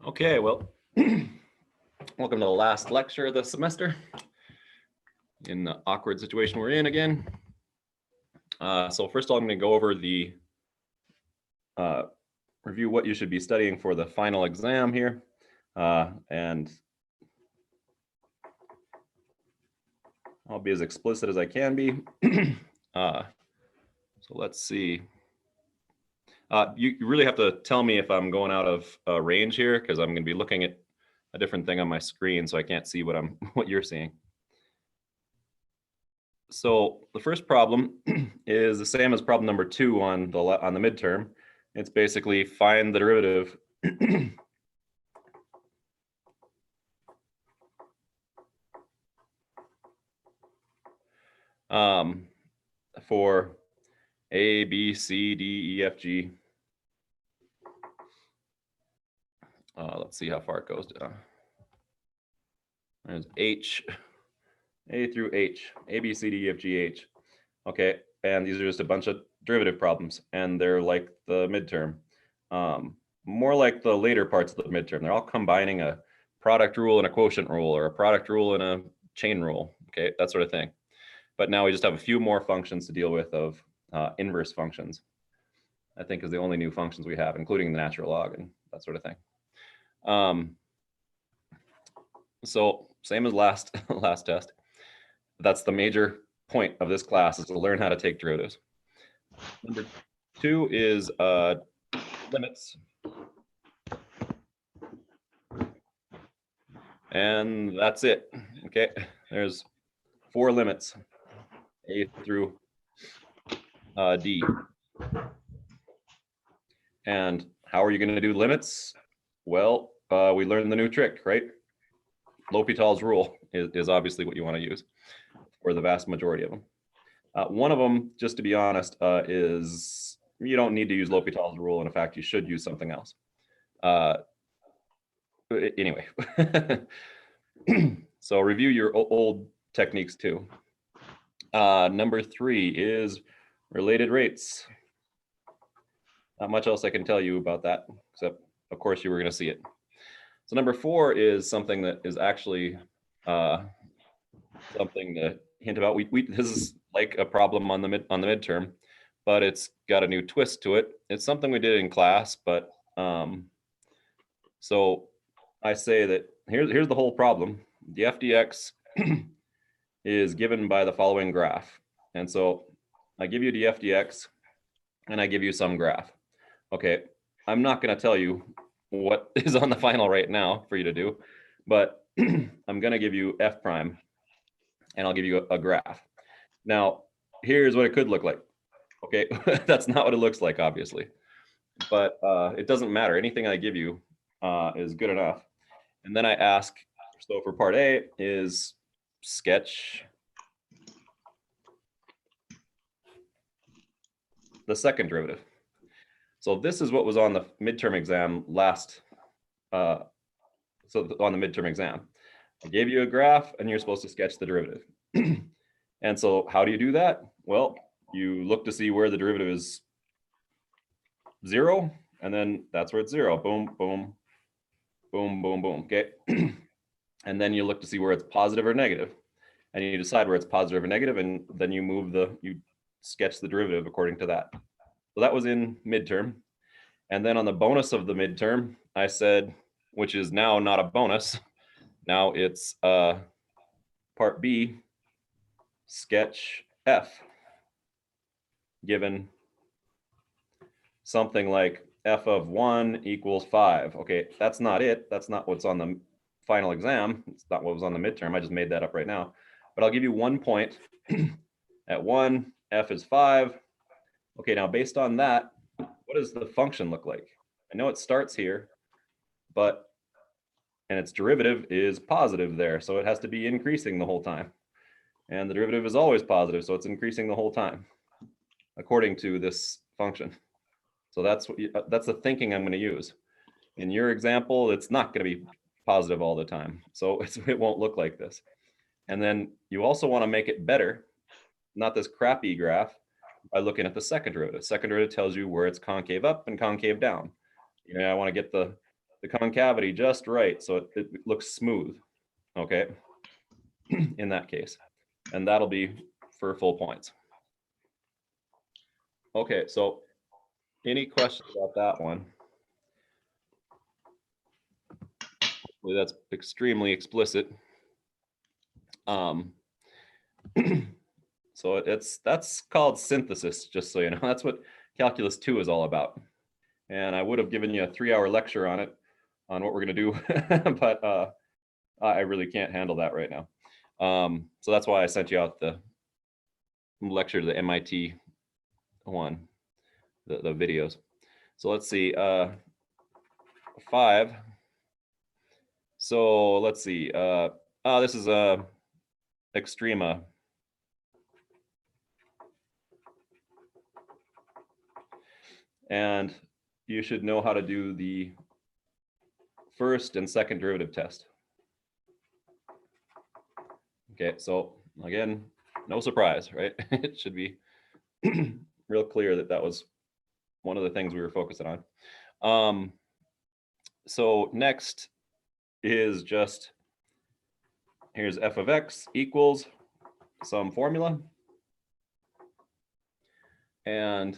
Okay, well, welcome to the last lecture of the semester in the awkward situation we're in again. So first of all, I'm going to go over the review what you should be studying for the final exam here. And I'll be as explicit as I can be. So let's see. You really have to tell me if I'm going out of range here, because I'm going to be looking at a different thing on my screen, so I can't see what you're seeing. So the first problem is the same as problem number 2 on the midterm. It's basically find the derivative for A, B, C, D, E, F, G. Let's see how far it goes. There's H, A through H, A, B, C, D, E, F, G, H. Okay, and these are just a bunch of derivative problems, and they're like the midterm. More like the later parts of the midterm. They're all combining a product rule and a quotient rule, or a product rule and a chain rule, okay, that sort of thing. But now we just have a few more functions to deal with of inverse functions, I think is the only new functions we have, including the natural log and that sort of thing. So same as last test. That's the major point of this class, is to learn how to take derivatives. Number 2 is limits. And that's it. Okay, there's 4 limits, A through D. And how are you going to do limits? Well, we learned the new trick, right? L'Hopital's rule is obviously what you want to use for the vast majority of them. One of them, just to be honest, is you don't need to use L'Hopital's rule. And in fact, you should use something else. Anyway, so review your old techniques too. Number 3 is related rates. Not much else I can tell you about that, except of course you were going to see it. So number 4 is something that is actually something to hint about. This is like a problem on the midterm, but it's got a new twist to it. It's something we did in class, but so I say that here's the whole problem. The f dx is given by the following graph. And so I give you the f dx and I give you some graph. Okay, I'm not going to tell you what is on the final right now for you to do, but I'm going to give you f prime and I'll give you a graph. Now, here's what it could look like. Okay, that's not what it looks like, obviously, but it doesn't matter. Anything I give you is good enough. And then I ask, so for part A is sketch the second derivative. So this is what was on the midterm exam last, so on the midterm exam. I gave you a graph and you're supposed to sketch the derivative. And so how do you do that? Well, you look to see where the derivative is 0, and then that's where it's 0. Boom, boom, boom, boom, boom. Okay. And then you look to see where it's positive or negative, and you decide where it's positive or negative, and then you sketch the derivative according to that. So that was in midterm. And then on the bonus of the midterm, I said, which is now not a bonus, now it's part B, sketch f, given something like f of 1 equals 5. Okay, that's not it. That's not what's on the final exam. It's not what was on the midterm. I just made that up right now. But I'll give you 1 point. At 1, f is 5. Okay, now based on that, what does the function look like? I know it starts here, and its derivative is positive there, so it has to be increasing the whole time. And the derivative is always positive, so it's increasing the whole time, according to this function. So that's the thinking I'm going to use. In your example, it's not going to be positive all the time, so it won't look like this. And then you also want to make it better, not this crappy graph, by looking at the second derivative. Second derivative tells you where it's concave up and concave down. I want to get the the concavity just right so it looks smooth, okay, in that case. And that'll be for full points. Okay, so any questions about that one? Hopefully that's extremely explicit. So that's called synthesis, just so you know. That's what Calculus 2 is all about. And I would have given you a 3-hour lecture on it, on what we're going to do, but I really can't handle that right now. So that's why I sent you out the lecture to the MIT one, the videos. So let's see, 5. So let's see, this is Extrema. And you should know how to do the first and second derivative test. Okay, so again, no surprise, right? It should be real clear that that was one of the things we were focusing on. So next is just, here's f of x equals some formula. And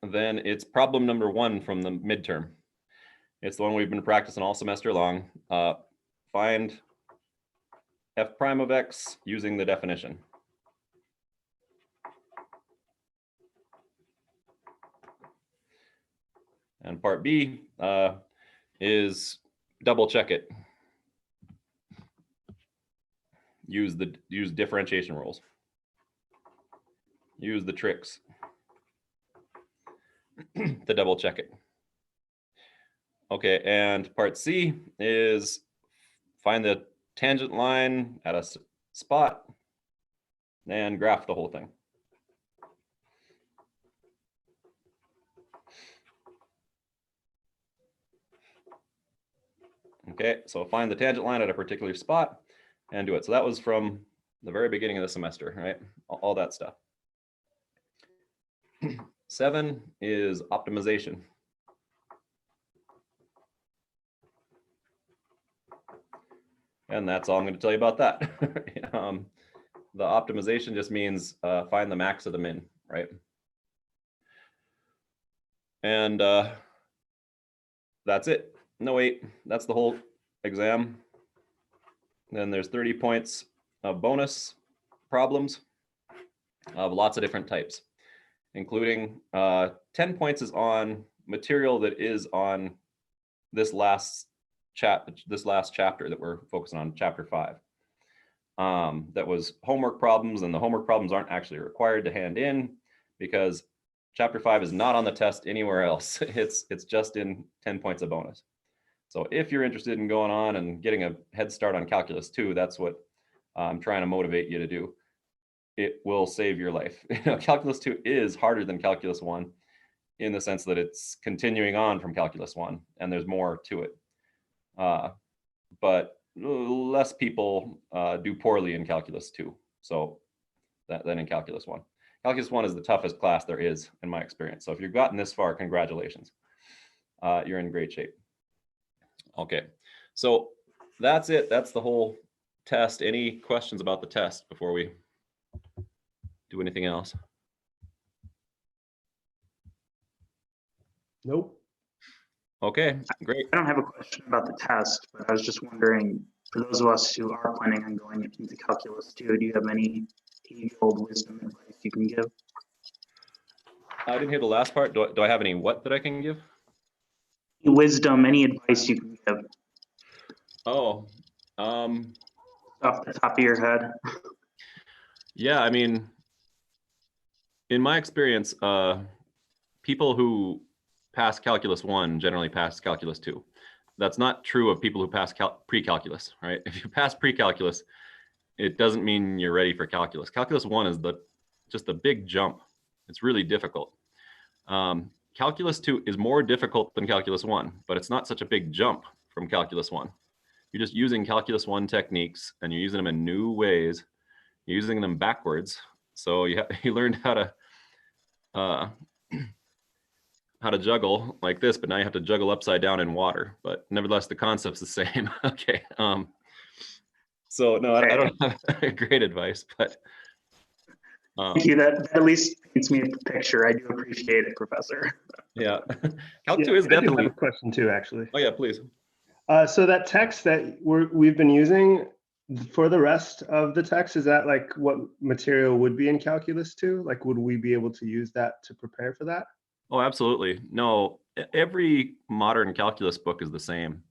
then it's problem number 1 from the midterm. It's the one we've been practicing all semester long. Find f prime of x using the definition. And part B is double check it. Use differentiation rules. Use the tricks to double check it. Okay, and part C is find the tangent line at a spot and graph the whole thing. Okay, so find the tangent line at a particular spot and do it. So that was from the very beginning of the semester, right? All that stuff. 7 is optimization. And that's all I'm going to tell you about that. The optimization just means find the max of the min, right? And that's it. No, wait, that's the whole exam. Then there's 30 points of bonus problems of lots of different types, including 10 points is on material that is on this last chapter that we're focusing on, chapter 5. That was homework problems, and the homework problems aren't actually required to hand in because chapter 5 is not on the test anywhere else. It's just in 10 points of bonus. So if you're interested in going on and getting a head start on Calculus 2, that's what I'm trying to motivate you to do. It will save your life. Calculus 2 is harder than Calculus 1 in the sense that it's continuing on from Calculus 1 and there's more to it. But less people do poorly in Calculus 2 than in Calculus 1. Calculus 1 is the toughest class there is in my experience. So if you've gotten this far, congratulations. You're in great shape. Okay, so that's it. That's the whole test. Any questions about the test before we do anything else? Nope. Okay, great. I don't have a question about the test, but I was just wondering, for those of us who are planning on going into Calculus 2, do you have any age-old wisdom advice you can give? I didn't hear the last part. Do I have any what that I can give? Any wisdom, any advice you can give Oh, off the top of your head? yeah, I mean, in my experience, people who pass Calculus 1 generally pass Calculus 2. That's not true of people who pass pre-calculus, right? If you pass pre-calculus, it doesn't mean you're ready for calculus. Calculus 1 is just a big jump. It's really difficult. Calculus 2 is more difficult than Calculus 1, but it's not such a big jump from Calculus 1. You're just using Calculus 1 techniques and you're using them in new ways. You're using them backwards. So you learned how to how to juggle like this, but now you have to juggle upside down in water. But nevertheless, the concept's the same. Okay. So no, I don't have great advice, but Thank you. That at least paints me a picture. I do appreciate it, Professor. yeah, Calc 2 Yeah, is I do have definitely. a question too, actually. Oh yeah, please. So that text that we've been using for the rest of the text, is that like what material would be in Calculus 2? Like, would we be able to use that to prepare for that? Oh, absolutely. No, every modern calculus book is the same.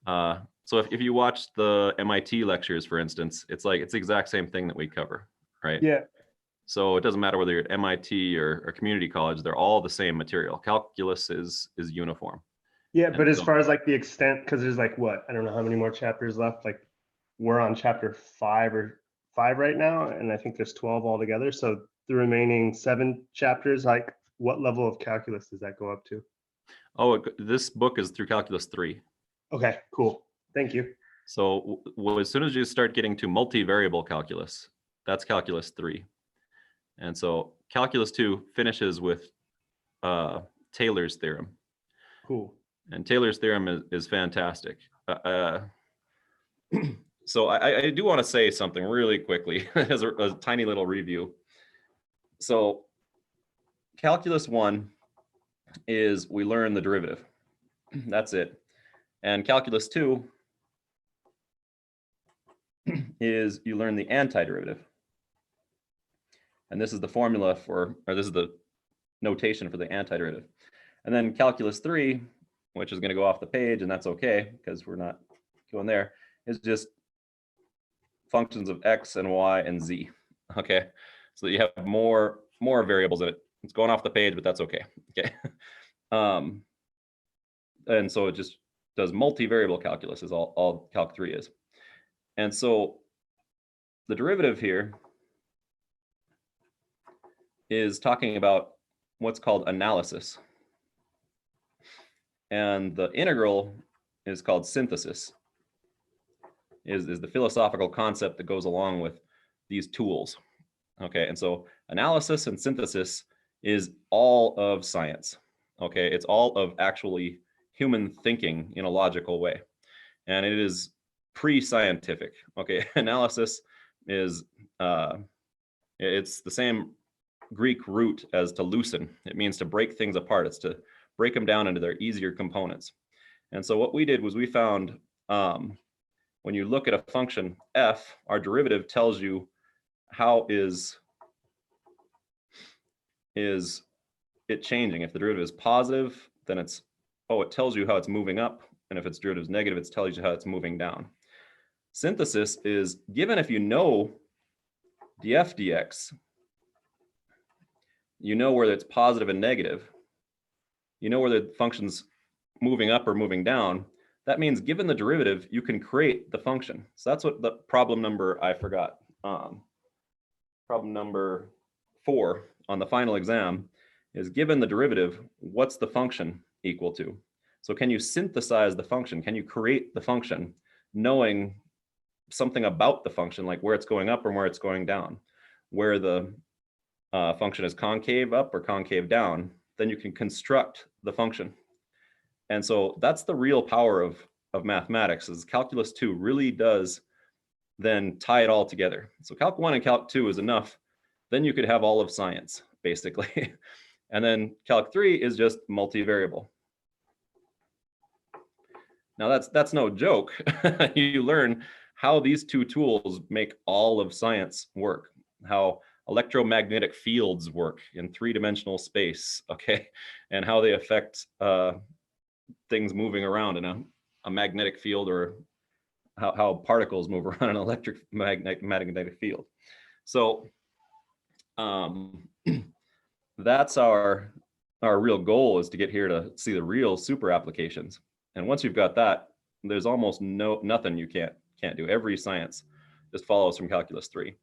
So if you watch the MIT lectures, for instance, it's the exact same thing that we cover, right? Yeah. So it doesn't matter whether you're at MIT or community college, they're all the same material. Calculus is uniform. Yeah, but And as so- far as like the extent, because there's like what, I don't know how many more chapters left. Like we're on chapter 5 right now, and I think there's 12 altogether. So the remaining 7 chapters, like what level of calculus does that go up to? Oh, this book is through Calculus 3. Okay, cool. Thank you. So as soon as you start getting to multivariable calculus, that's Calculus 3. And so Calculus 2 finishes with Taylor's theorem. Cool. And Taylor's theorem is fantastic. So I do want to say something really quickly as a tiny little review. So Calculus 1 is we learn the derivative. That's it. And Calculus 2 is you learn the antiderivative. And this is the formula for, or this is the notation for the antiderivative. And then Calculus 3, which is going to go off the page, and that's okay because we're not going there, is just functions of x and y and z. Okay, so you have more variables in it. It's going off the page, but that's okay. Okay, and so it just does multivariable calculus is all Calc 3 is. And so the derivative here is talking about what's called analysis. And the integral is called synthesis, is the philosophical concept that goes along with these tools. Okay, and so analysis and synthesis is all of science. Okay, it's all of actually human thinking in a logical way. And it is pre-scientific. Okay, analysis is, it's the same Greek root as to loosen. It means to break things apart. It's to break them down into their easier components. And so what we did was we found when you look at a function f, our derivative tells you how is it changing. If the derivative is positive, then it tells you how it's moving up. And if its derivative is negative, it tells you how it's moving down. Synthesis is given if you know df dx, you know whether it's positive and negative, you know whether the function's moving up or moving down. That means given the derivative, you can create the function. So that's what the problem number, I forgot. Problem number 4 on the final exam is given the derivative, what's the function equal to? So can you synthesize the function? Can you create the function knowing something about the function, like where it's going up or where it's going down, where the function is concave up or concave down, then you can construct the function. And so that's the real power of mathematics, is Calculus 2 really does then tie it all together. So Calc 1 and Calc 2 is enough. Then you could have all of science, basically. And then Calc 3 is just multivariable. Now that's no joke. You learn how these two tools make all of science work, how electromagnetic fields work in 3-dimensional space, okay, and how they affect things moving around in a magnetic field, or how particles move around an electromagnetic field. So that's our real goal, is to get here to see the real super applications. And once you've got that, there's almost nothing you can't do. Every science just follows from Calculus 3.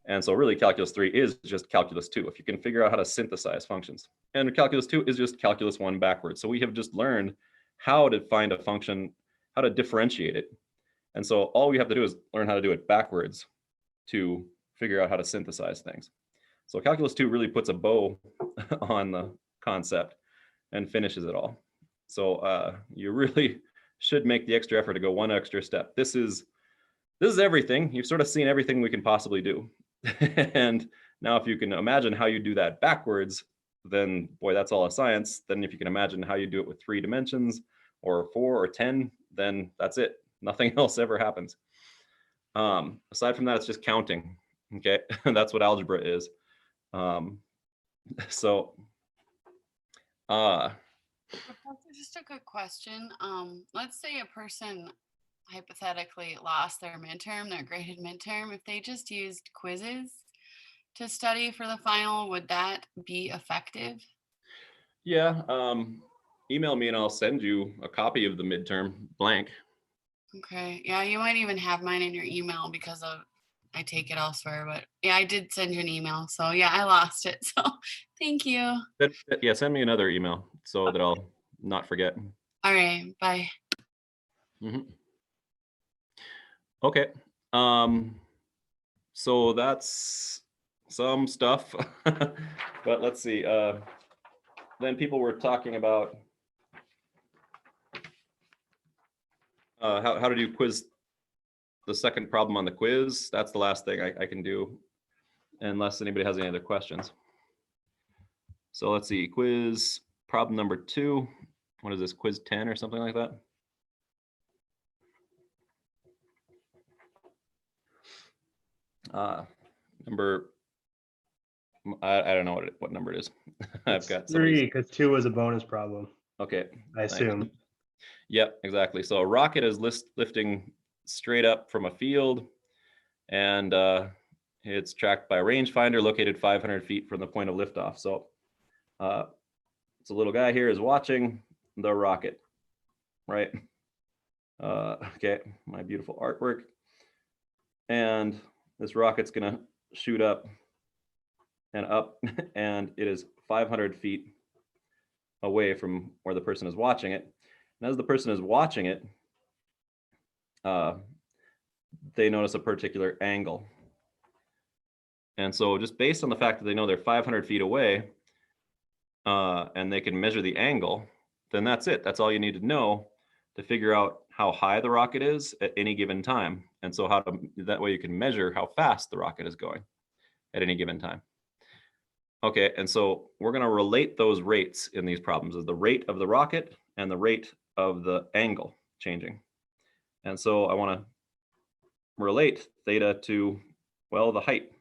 And so really Calculus 3 is just Calculus 2, if you can figure out how to synthesize functions. And Calculus 2 is just Calculus 1 backwards. So we have just learned how to find a function, how to differentiate it. And so all we have to do is learn how to do it backwards to figure out how to synthesize things. So Calculus 2 really puts a bow on the concept. and finishes it all. So you really should make the extra effort to go one extra step. This is everything. You've sort of seen everything we can possibly do. And now if you can imagine how you do that backwards, then boy, that's all a science. Then if you can imagine how you do it with 3 dimensions or 4 or 10, then that's it. Nothing else ever happens. Aside from that, it's just counting. Okay, that's what algebra is. So Professor, just a quick question. Let's say a person hypothetically lost their midterm, their graded midterm. If they just used quizzes to study for the final, would that be effective? yeah, email me and I'll send you a copy of the midterm blank. Okay. Yeah, you might even have mine in your email because I take it elsewhere. But yeah, I did send you an email. So yeah, I lost it. So thank you. Yeah, send me another email so that I'll not forget. All right. Bye. Okay. So that's some stuff. But let's see. Then people were talking about how to do quiz, the second problem on the quiz. That's the last thing I can do unless anybody has any other questions. So let's see, quiz problem number 2. What is this, quiz 10 or something like that? Number, I don't know what number it is. I've got 3 because 2 was a bonus problem, Okay. I assume. Yep, exactly. So a rocket is lifting straight up from a field, and it's tracked by a rangefinder located 500 feet from the point of liftoff. So a little guy here is watching the rocket, right? Okay, my beautiful artwork. And this rocket's gonna shoot up, and it is 500 feet away from where the person is watching it. And as the person is watching it, they notice a particular angle. And so just based on the fact that they know they're 500 feet away, and they can measure the angle, then that's it. That's all you need to know to figure out how high the rocket is at any given time. And so that way you can measure how fast the rocket is going at any given time. Okay, and so we're going to relate those rates in these problems as the rate of the rocket and the rate of the angle changing. And so I want to relate theta to, well, the height.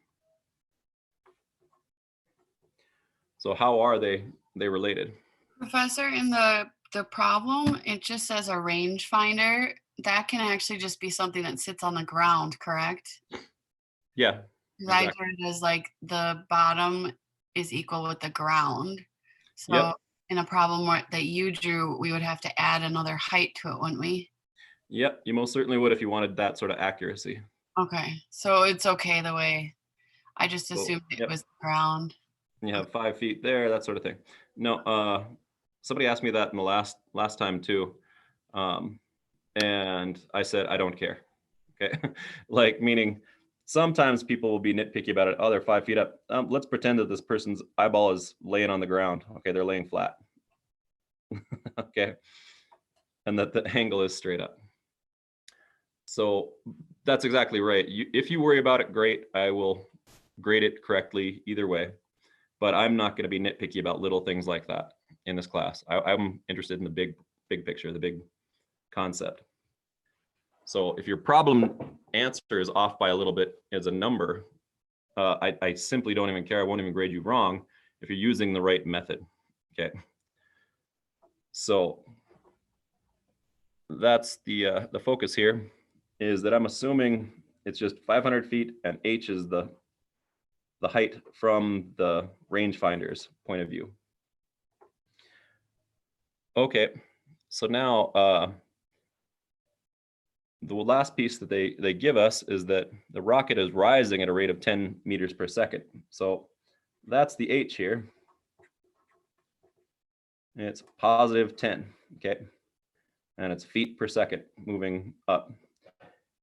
So how are they related? Professor, in the problem, it just says a rangefinder. That can actually just be something that sits on the ground, correct? Yeah. Exactly. I heard it as like the bottom is equal with the ground. So Yep. In a problem that you drew, we would have to add another height to it, wouldn't we? Yep, you most certainly would if you wanted that sort of accuracy. Okay, so it's okay the way I just assumed it was the ground. You have 5 feet there, that sort of thing. No, somebody asked me that in the last time too, and I said I don't care. Okay, like meaning sometimes people will be nitpicky about it. Oh, they're 5 feet up. Let's pretend that this person's eyeball is laying on the ground. Okay, they're laying flat. Okay, and that the angle is straight up. So that's exactly right. If you worry about it, great. I will grade it correctly either way. But I'm not going to be nitpicky about little things like that in this class. I'm interested in the big picture, the big concept. So if your problem answer is off by a little bit as a number, I simply don't even care. I won't even grade you wrong if you're using the right method. Okay. So that's the focus here, is that I'm assuming it's just 500 feet and h is the height from the rangefinder's point of view. Okay, so now the last piece that they give us is that the rocket is rising at a rate of 10 meters per second. So that's the h here. And it's positive 10, okay? And it's feet per second moving up.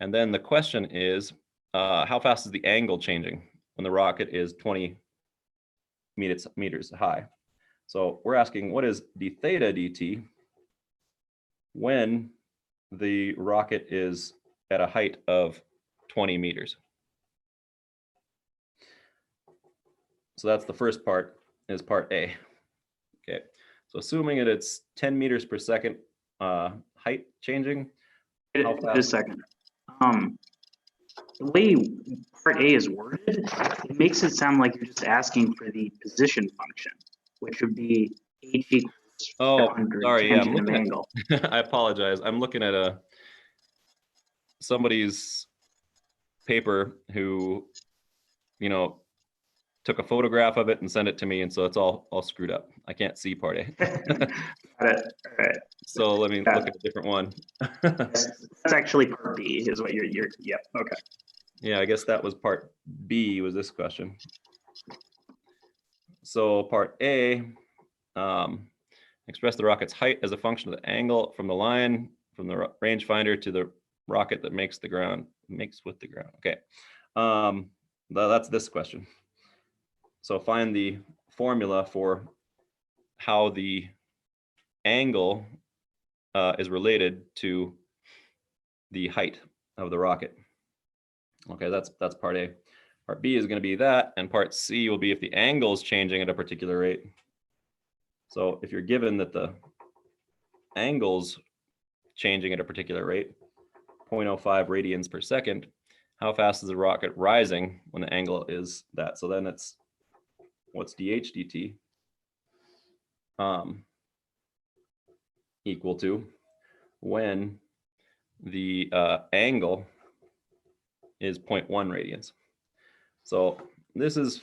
And then the question is, how fast is the angle changing when the rocket is 20 meters high? So we're asking, what is d theta dt when the rocket is at a height of 20 meters? So that's the first part, is part A. Okay, so assuming that it's 10 meters per second height changing. Wait How wait a fast? second. The way part A is worded, it makes it sound like you're just asking for the position function, which would be h equals Oh, 400 sorry, yeah, I'm tangent of looking at, angle. I apologize. I'm looking at somebody's paper who, you know, took a photograph of it and sent it to me, and so it's all screwed up. I can't see part A. Got it. All right. So let me Yeah. look at a different one. That's actually part B is what you're, yep, okay. Yeah, I guess that was part B, was this question. So part A, express the rocket's height as a function of the angle from the line from the rangefinder to the rocket that makes with the ground. Okay, that's this question. So find the formula for how the angle is related to the height of the rocket. Okay, that's part A. Part B is going to be that, and part C will be if the angle is changing at a particular rate. So if you're given that the angle's changing at a particular rate, 0.05 radians per second, how fast is the rocket rising when the angle is that? So then it's, what's dh dt equal to when the angle is 0.1 radians. So this is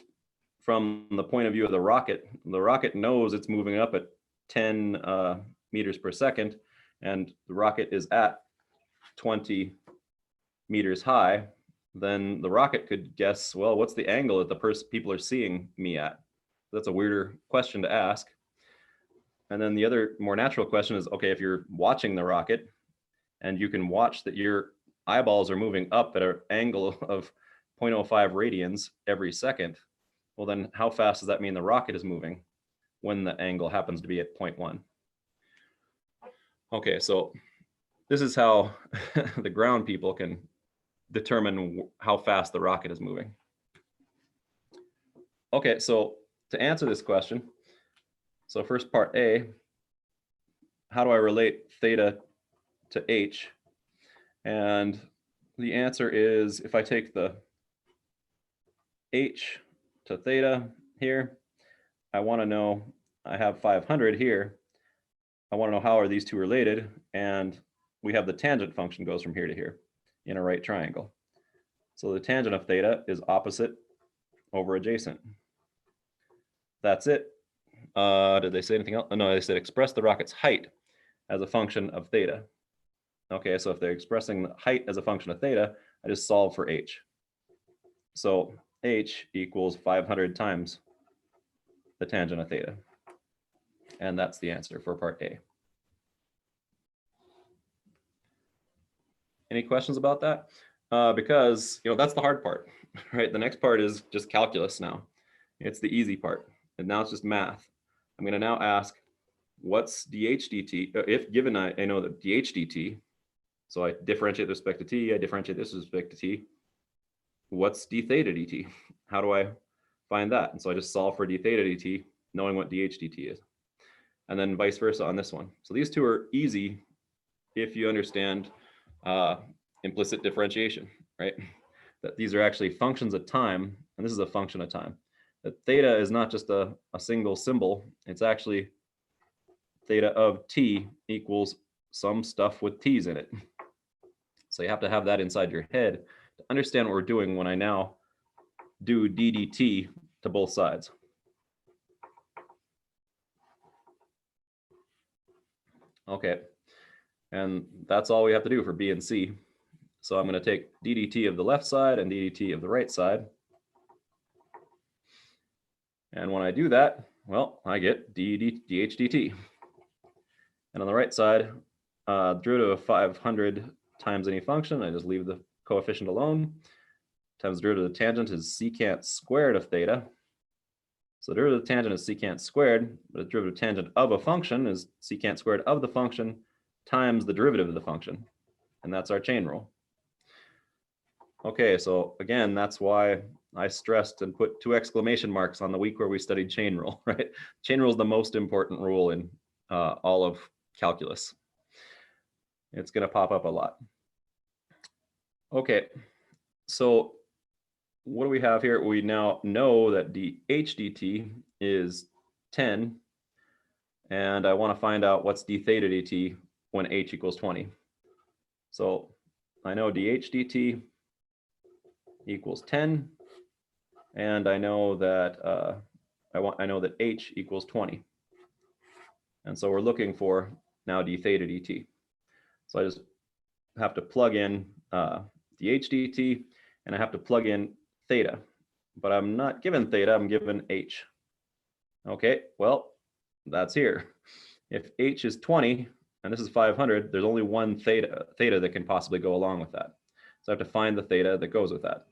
from the point of view of the rocket. The rocket knows it's moving up at 10 meters per second, and the rocket is at 20 meters high. Then the rocket could guess, well, what's the angle that the people are seeing me at? That's a weirder question to ask. And then the other more natural question is, okay, if you're watching the rocket and you can watch that your eyeballs are moving up at an angle of 0.05 radians every second, well, then how fast does that mean the rocket is moving when the angle happens to be at 0.1? Okay, so this is how the ground people can determine how fast the rocket is moving. Okay, so to answer this question, so first part A, how do I relate theta to h? And the answer is, if I take the h to theta here, I want to know, I have 500 here. I want to know how are these two related, and we have the tangent function goes from here to here in a right triangle. So the tangent of theta is opposite over adjacent. That's it. Did they say anything else? Oh, no, they said express the rocket's height as a function of theta. Okay, so if they're expressing the height as a function of theta, I just solve for h. So h equals 500 times the tangent of theta. And that's the answer for part A. Any questions about that? Because that's the hard part, right? The next part is just calculus now. It's the easy part. And now it's just math. I'm going to now ask, what's dh dt? If given I know that dh dt, so I differentiate with respect to t, I differentiate this with respect to t. What's d theta dt? How do I find that? And so I just solve for d theta dt, knowing what dh dt is. And then vice versa on this one. So these two are easy if you understand implicit differentiation, right? That these are actually functions of time, and this is a function of time. That theta is not just a single symbol, it's actually theta of t equals some stuff with t's in it. So you have to have that inside your head to understand what we're doing when I now do d dt to both sides. Okay, and that's all we have to do for B and C. So I'm going to take d dt of the left side and d dt of the right side. And when I do that, well, I get dh dt. And on the right side, derivative of 500 times any function, I just leave the coefficient alone, times the derivative of the tangent is secant squared of theta. So the derivative tangent is secant squared, but the derivative tangent of a function is secant squared of the function times the derivative of the function. And that's our chain rule. Okay, so again, that's why I stressed and put 2 exclamation marks on the week where we studied chain rule, right? Chain rule is the most important rule in all of calculus. It's going to pop up a lot. Okay, so what do we have here? We now know that dh dt is 10, and I want to find out what's d theta dt when h equals 20. So I know dh dt equals 10, and I know that I know that h equals 20. And so we're looking for now d theta dt. So I just have to plug in dh dt, and I have to plug in theta, but I'm not given theta, I'm given h. Okay, well, that's here. If h is 20, and this is 500, there's only one theta that can possibly go along with that. So I have to find the theta that goes with that.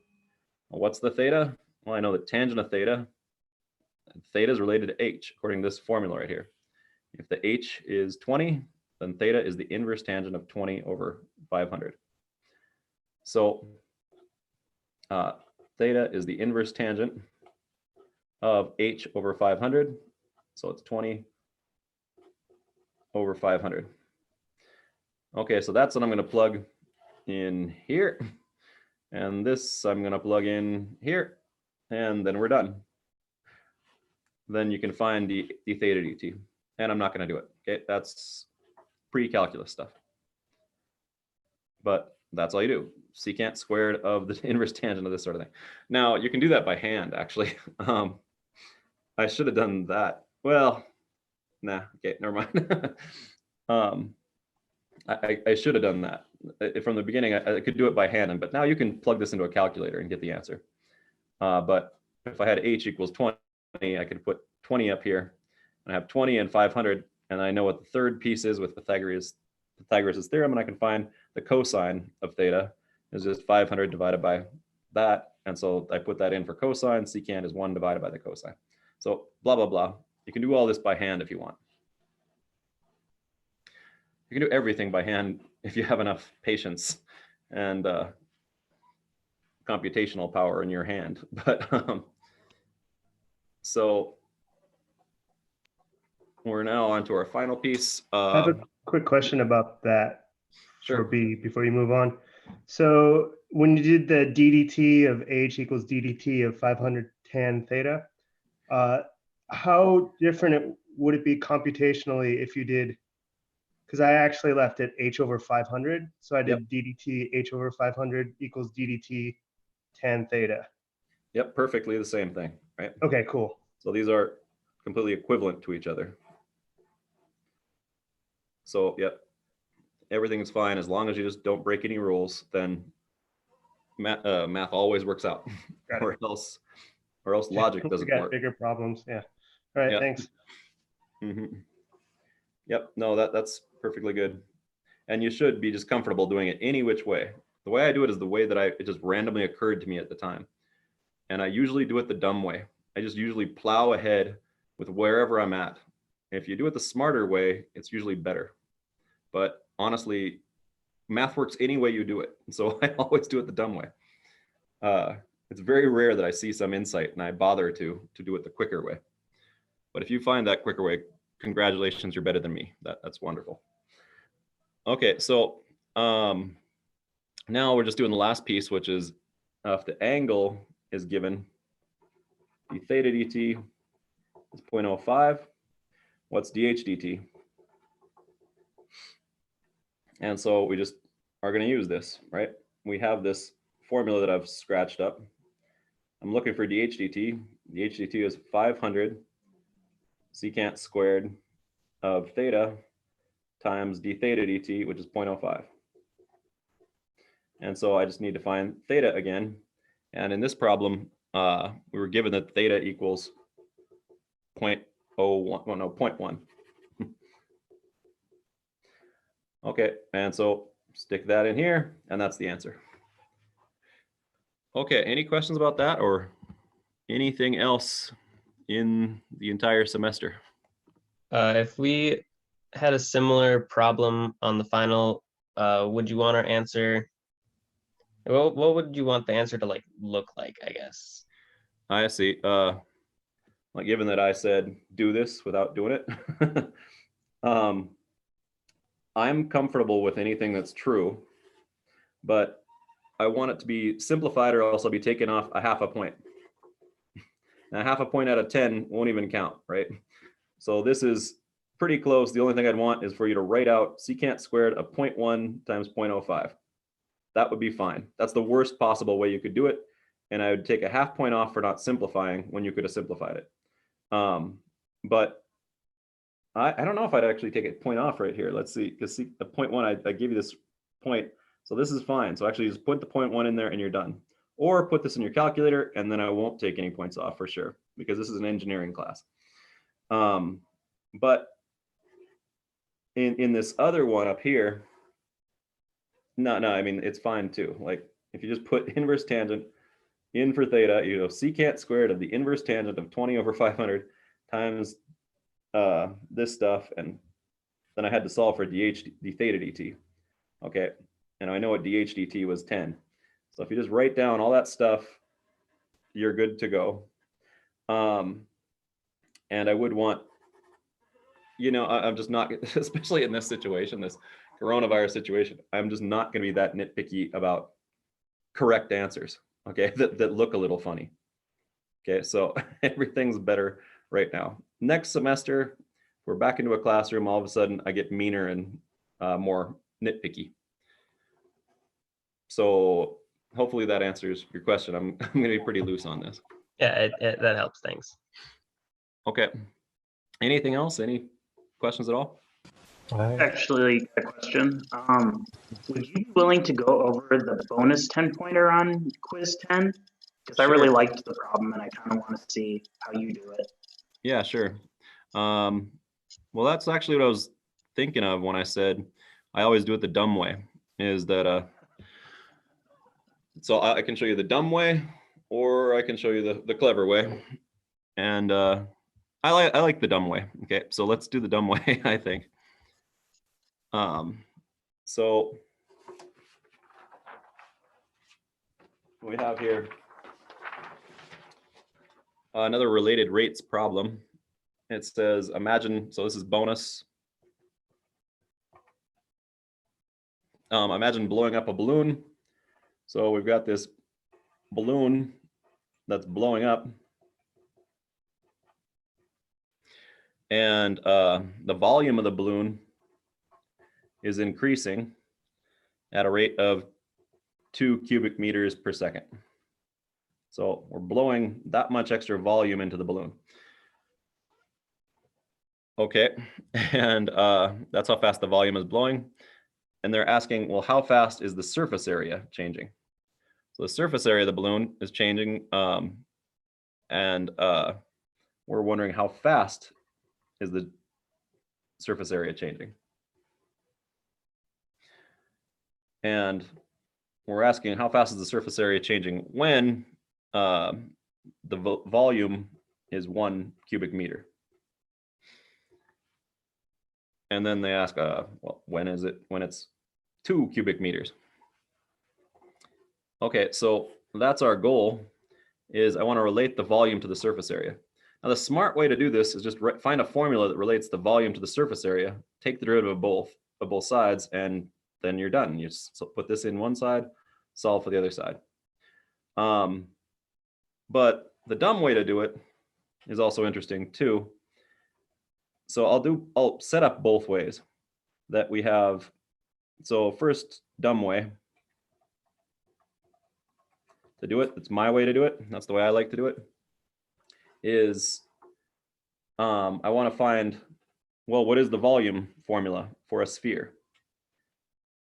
Well, what's the theta? Well, I know that tangent of theta is related to h, according to this formula right here. If the h is 20, then theta is the inverse tangent of 20 over 500. So theta is the inverse tangent of h over 500. So it's 20 over 500. Okay, so that's what I'm going to plug in here. And this I'm going to plug in here. And then we're done. Then you can find the theta dt. And I'm not going to do it. Okay, that's pre-calculus stuff. But that's all you do. Secant squared of the inverse tangent of this sort of thing. Now you can do that by hand, actually. I should have done that. Well, nah, okay, never mind. I should have done that. From the beginning, I could do it by hand, but now you can plug this into a calculator and get the answer. But if I had h equals 20, I could put 20 up here, and I have 20 and 500, and I know what the third piece is with Pythagoras' theorem, and I can find the cosine of theta is just 500 divided by that, and so I put that in for cosine. Secant is 1 divided by the cosine. So blah, blah, blah. You can do all this by hand if you want. You can do everything by hand if you have enough patience and computational power in your hand. But so we're now on to our final piece. I have a quick question about that. Sure. For B before you move on. So when you did the ddt of h equals ddt of 500 tan theta, how different would it be computationally if you did, because I actually left it h over 500. So I did ddt h over 500 equals ddt tan theta. Yep, perfectly the same thing, right? Okay, cool. So these are completely equivalent to each other. So, yep, everything's fine as long as you just don't break any rules. Then math always works out, or else logic doesn't work. Bigger problems, yeah. All right, thanks. Mm-hmm. Yep, no, that's perfectly good, and you should be just comfortable doing it any which way. The way I do it is the way that it just randomly occurred to me at the time, and I usually do it the dumb way. I just usually plow ahead with wherever I'm at. If you do it the smarter way, it's usually better. But honestly, math works any way you do it. So I always do it the dumb way. It's very rare that I see some insight and I bother to do it the quicker way. But if you find that quicker way, congratulations, you're better than me. That's wonderful. Okay, so now we're just doing the last piece, which is if the angle is given, d theta dt is 0.05, what's dh dt? And so we just are going to use this, right? We have this formula that I've scratched up. I'm looking for dh dt. dh dt is 500 secant squared of theta times d theta dt, which is 0.05. And so I just need to find theta again. And in this problem, we were given that theta equals 0.01, well, no, 0.1. Okay, and so stick that in here, and that's the answer. Okay, any questions about that or anything else in the entire semester? If we had a similar problem on the final, would you want our answer? What would you want the answer to like look like, I guess? I see. Like given that I said do this without doing it, I'm comfortable with anything that's true, but I want it to be simplified or else I'll be taking off a half a point. Now, half a point out of 10 won't even count, right? So this is pretty close. The only thing I'd want is for you to write out secant squared of 0.1 times 0.05. That would be fine. That's the worst possible way you could do it. And I would take a half point off for not simplifying when you could have simplified it. But I don't know if I'd actually take a point off right here. Let's see, because see the 0.1, I gave you this point. So this is fine. So actually just put the 0.1 in there and you're done. Or put this in your calculator and then I won't take any points off for sure, because this is an engineering class. But in this other one up here, no, I mean, it's fine too. Like if you just put inverse tangent in for theta, you know, secant squared of the inverse tangent of 20 over 500 times this stuff, and then I had to solve for d theta dt. Okay, and I know what dh dt was 10. So if you just write down all that stuff, you're good to go. And I would want, you know, I'm just not, especially in this situation, this coronavirus situation, I'm just not going to be that nitpicky about correct answers, okay, that look a little funny. Okay, so everything's better right now. Next semester, we're back into a classroom. All of a sudden, I get meaner and more nitpicky. So hopefully that answers your question. I'm going to be pretty loose on this. Yeah, that helps. Thanks. Okay. Anything else? Any questions at all? Actually, a question. Would you be willing to go over the bonus 10-pointer on quiz 10? Because I really Sure. liked the problem and I kind of want to see how you do it. Yeah, sure. Well, that's actually what I was thinking of when I said I always do it the dumb way, is that so I can show you the dumb way or I can show you the clever way. And I like the dumb way. Okay, so let's do the dumb way, I think. So we have here another related rates problem. It says, imagine, so this is bonus. Imagine blowing up a balloon. So we've got this balloon that's blowing up. And the volume of the balloon is increasing at a rate of 2 cubic meters per second. So we're blowing that much extra volume into the balloon. Okay, and that's how fast the volume is blowing. And they're asking, well, how fast is the surface area changing? So the surface area of the balloon is changing, and we're wondering how fast is the surface area changing? And we're asking how fast is the surface area changing when the volume is 1 cubic meter. And then they ask, well, when is it when it's 2 cubic meters? Okay, so that's our goal, is I want to relate the volume to the surface area. Now the smart way to do this is just find a formula that relates the volume to the surface area, take the derivative of both sides, and then you're done. You just put this in one side, solve for the other side. But the dumb way to do it is also interesting too. So I'll set up both ways that we have. So first, dumb way to do it, it's my way to do it, that's the way I like to do it, is I want to find, well, what is the volume formula for a sphere?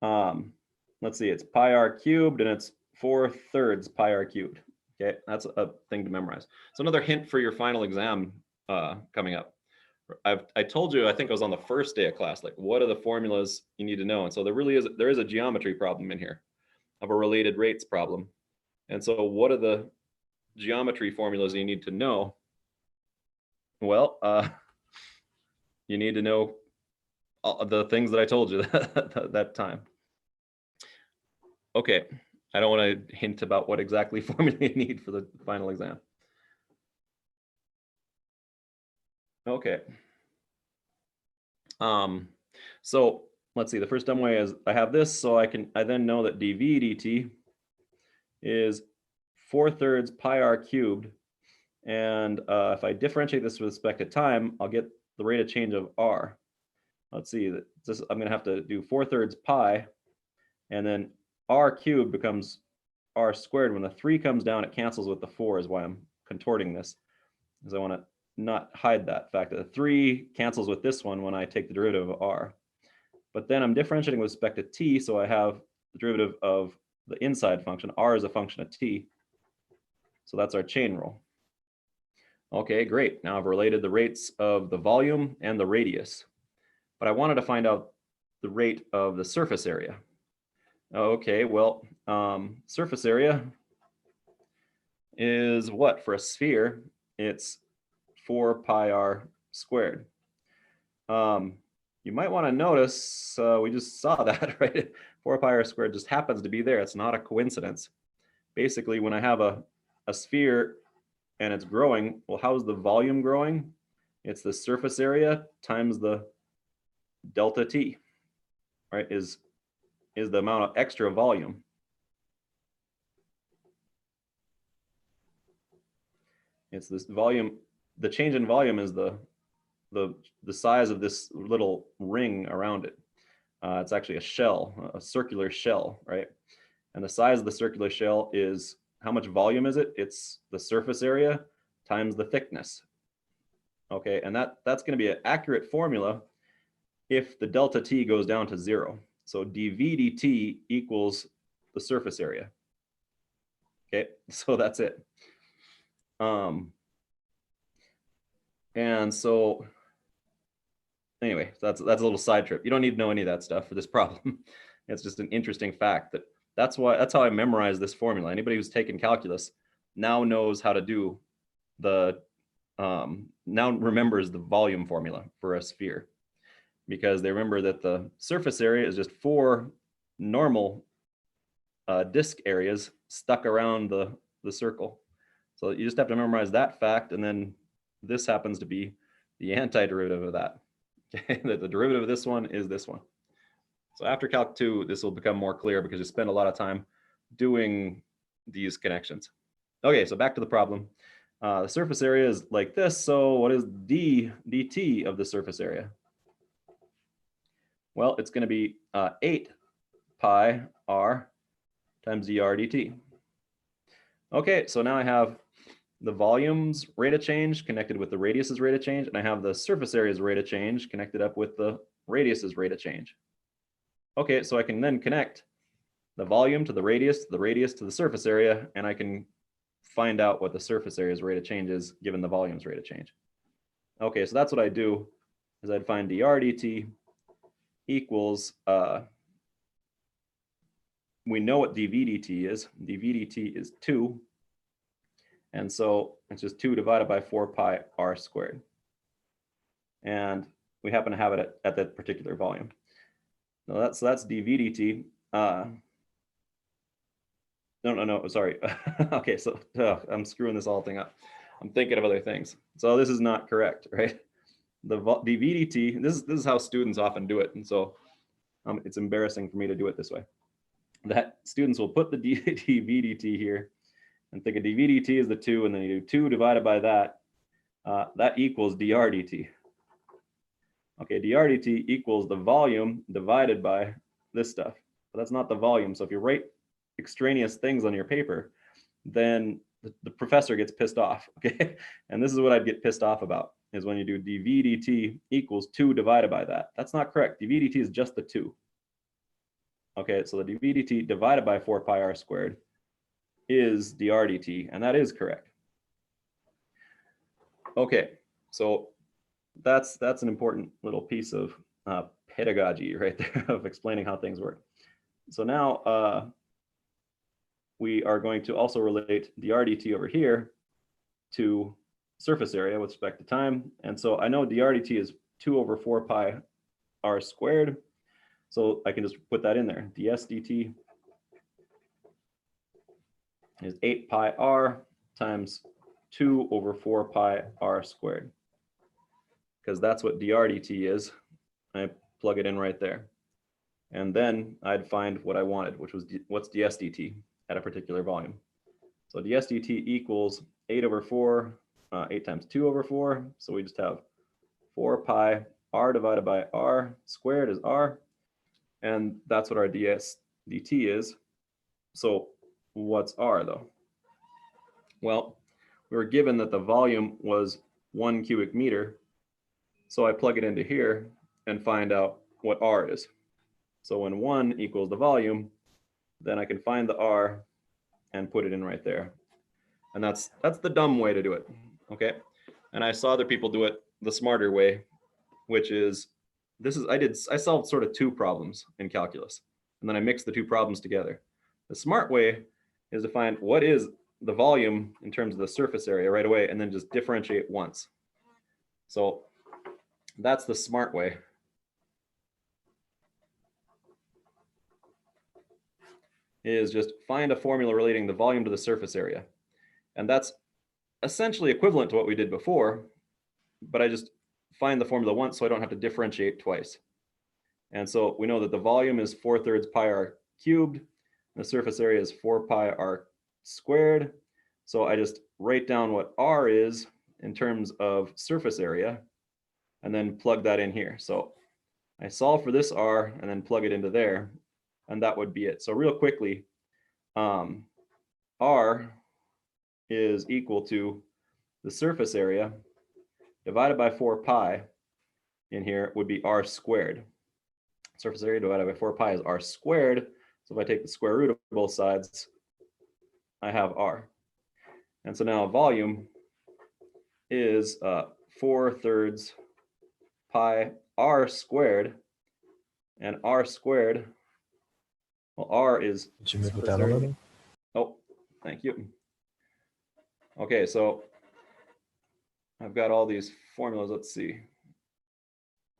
Let's see, it's pi r cubed and it's 4/3 pi r cubed. Okay, that's a thing to memorize. So another hint for your final exam coming up. I told you, I think I was on the first day of class, like what are the formulas you need to know? And so there is a geometry problem in here of a related rates problem. And so what are the geometry formulas you need to know Well, you need to know all the things that I told you that time. Okay, I don't want to hint about what exactly formula you need for the final exam. Okay. So let's see, the first demo way is I have this, so I then know that dv dt is 4/3 pi r cubed. And if I differentiate this with respect to time, I'll get the rate of change of r. Let's see, I'm going to have to do 4/3 pi, and then r cubed becomes r squared. When the 3 comes down, it cancels with the 4 is why I'm contorting this, because I want to not hide that fact that the 3 cancels with this one when I take the derivative of r. But then I'm differentiating with respect to t, so I have the derivative of the inside function. R is a function of t. So that's our chain rule. Okay, great. Now I've related the rates of the volume and the radius. But I wanted to find out the rate of the surface area. Okay, well, surface area is what? For a sphere, it's 4 pi r squared. You might want to notice, we just saw that, right? 4 pi r squared just happens to be there. It's not a coincidence. Basically, when I have a sphere and it's growing, well, how's the volume growing? It's the surface area times the delta t, right? Is the amount of extra volume. It's this volume. The change in volume is the size of this little ring around it. It's actually a shell, a circular shell, right? And the size of the circular shell is, how much volume is it? It's the surface area times the thickness. Okay, and that's going to be an accurate formula if the delta t goes down to 0. So dv dt equals the surface area. Okay, so that's it. And so anyway, that's a little side trip. You don't need to know any of that stuff for this problem. It's just an interesting fact that's how I memorized this formula. Anybody who's taken calculus now knows how to do the now remembers the volume formula for a sphere, because they remember that the surface area is just 4 normal disk areas stuck around the circle. So you just have to memorize that fact, and then this happens to be the antiderivative of that. Okay, the derivative of this one is this one. So after Calc 2, this will become more clear because you spend a lot of time doing these connections. Okay, so back to the problem. The surface area is like this. So what is dt of the surface area? Well, it's going to be 8 pi r times dr dt. Okay, so now I have the volume's rate of change connected with the radius's rate of change, and I have the surface area's rate of change connected up with the radius's rate of change. Okay, so I can then connect the volume to the radius to the surface area, and I can find out what the surface area's rate of change is given the volume's rate of change. Okay, so that's what I do, is I'd find dr dt equals, we know what dv dt is. dv dt is 2. And so it's just 2 divided by 4 pi r squared. And we happen to have it at that particular volume. So that's dv dt. No, sorry. Okay, so I'm screwing this whole thing up. I'm thinking of other things. So this is not correct, right? The dv dt, this is how students often do it. And so it's embarrassing for me to do it this way. That students will put the dv dt here and think of dv dt as the 2, and then you do 2 divided by that. That equals dr dt. Okay, dr dt equals the volume divided by this stuff. But that's not the volume. So if you write extraneous things on your paper, then the professor gets pissed off. Okay, and this is what I'd get pissed off about, is when you do dv dt equals 2 divided by that. That's not correct. dv dt is just the 2. Okay, so the dv dt divided by 4 pi r squared is dr dt, and that is correct. Okay, so that's an important little piece of pedagogy right there of explaining how things work. So now we are going to also relate dr dt over here to surface area with respect to time. And so I know dRdt is 2 over 4 pi r squared. So I can just put that in there. ds dt is 8 pi r times 2 over 4 pi r squared. Because that's what dRdt is. I plug it in right there. And then I'd find what I wanted, which was what's ds dt at a particular volume. So ds dt equals 8 over 4, 8 times 2 over 4. So we just have 4 pi r divided by r squared is r. And that's what our ds dt is. So what's r though? Well, we were given that the volume was 1 cubic meter. So I plug it into here and find out what r is. So when 1 equals the volume, then I can find the r and put it in right there. And that's the dumb way to do it, okay? And I saw other people do it the smarter way, which is, I solved sort of 2 problems in calculus, and then I mixed the 2 problems together. The smart way is to find what is the volume in terms of the surface area right away, and then just differentiate once. So that's the smart way. Is just find a formula relating the volume to the surface area. And that's essentially equivalent to what we did before, but I just find the formula once so I don't have to differentiate twice. And so we know that the volume is 4/3 pi r cubed, and the surface area is 4 pi r squared. So I just write down what r is in terms of surface area, and then plug that in here. So I solve for this r and then plug it into there, and that would be it. So real quickly, r is equal to the surface area divided by 4 pi in here would be r squared. Surface area divided by 4 pi is r squared. So if I take the square root of both sides, I have r. And so now volume is 4/3 pi r squared, and r squared, well, r is, Did you move it down a little? oh, thank you. Okay, so I've got all these formulas. Let's see.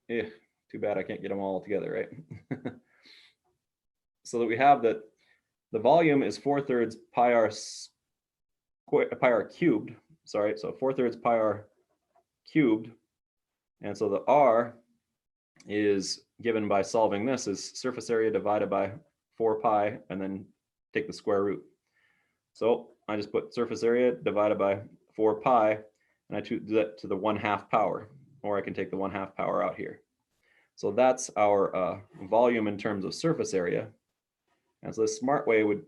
Too bad I can't get them all together, right? So that we have that the volume is 4/3 pi r cubed. Sorry, so 4/3 pi r cubed, and so the r is given by solving this is surface area divided by 4 pi, and then take the square root. So I just put surface area divided by 4 pi, and I do that to the 1/2 power, or I can take the 1/2 power out here. So that's our volume in terms of surface area. And so the smart way would,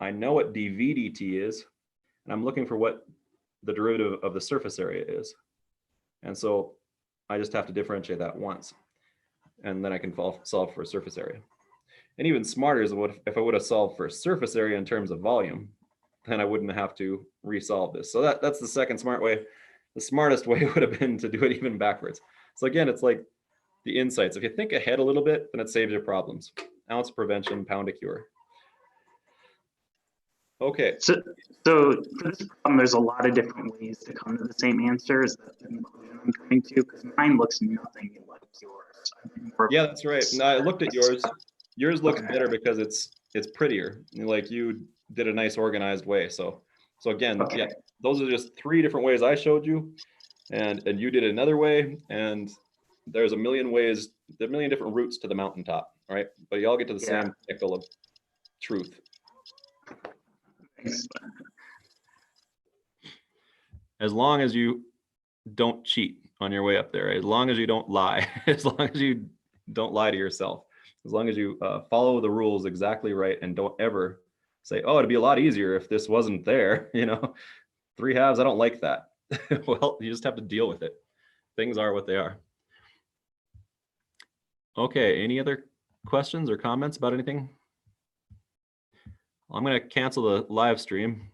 I know what dV dt is, and I'm looking for what the derivative of the surface area is. And so I just have to differentiate that once, and then I can solve for surface area. And even smarter is what if I would have solved for surface area in terms of volume, then I wouldn't have to resolve this. So that's the second smart way. The smartest way would have been to do it even backwards. So again, it's like the insights. If you think ahead a little bit, then it saves you problems. Ounce of prevention, pound of cure. Okay. So for this problem, there's a lot of different ways to come to the same answer as the conclusion I'm coming to, because mine looks nothing like yours. Yeah, that's right. No, I looked at yours. Yours looks Okay. better because it's prettier. Like you did a nice organized way. So again, Okay. yeah, those are just 3 different ways I showed you, and you did it another way, and there's a million ways, there are a million different routes to the mountaintop, right? But you all get to the Yeah. same pinnacle of truth. Thanks. As long as you don't cheat on your way up there, as long as you don't lie, as long as you don't lie to yourself, as long as you follow the rules exactly right and don't ever say, oh, it'd be a lot easier if this wasn't there, 3/2, I don't like that. Well, you just have to deal with it. Things are what they are. Okay, any other questions or comments about anything? I'm going to cancel the live stream